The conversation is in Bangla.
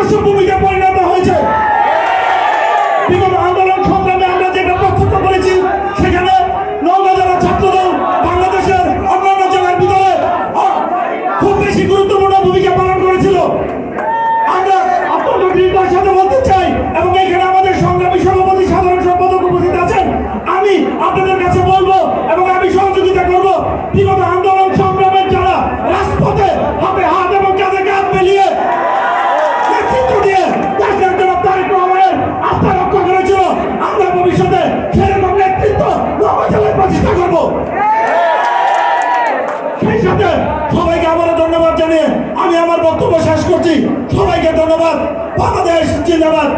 আদর্শ ভূমিকা পরিণত হয়েছে। বিগত আন্দোলন সংগ্রামে আমরা যেটা প্রত্যক্ষ করেছি, সেখানে নওগাঁ জেলা ছাত্রদল বাংলাদেশের অন্যান্য জেলার ভিতরে খুব বেশি গুরুত্বপূর্ণ ভূমিকা পালন করেছিল। আমরা অত্যন্ত দৃঢ়তার সাথে বলতে চাই, এবং এখানে আমাদের সংগ্রামী সভাপতি সাধারণ সম্পাদক উপস্থিত আছেন, আমি আপনাদের কাছে বলবো এবং আমি সহযোগিতা করব, বিগত আন্দোলন সংগ্রামের যারা রাজপথে হাতে হাত এবং কাঁধে কাঁধ মিলিয়ে নেতৃত্ব দিয়ে দেশের জন্য তারেক রহমানের আস্থা রক্ষা করেছিল, আমরা ভবিষ্যতে সেরকম নেতৃত্ব নওগাঁ জেলায় প্রতিষ্ঠা করবো। সেই সাথে সবাইকে আবারও ধন্যবাদ জানিয়ে আমি আমার বক্তব্য শেষ করছি। সবাইকে ধন্যবাদ। বাংলাদেশ জিন্দাবাদ।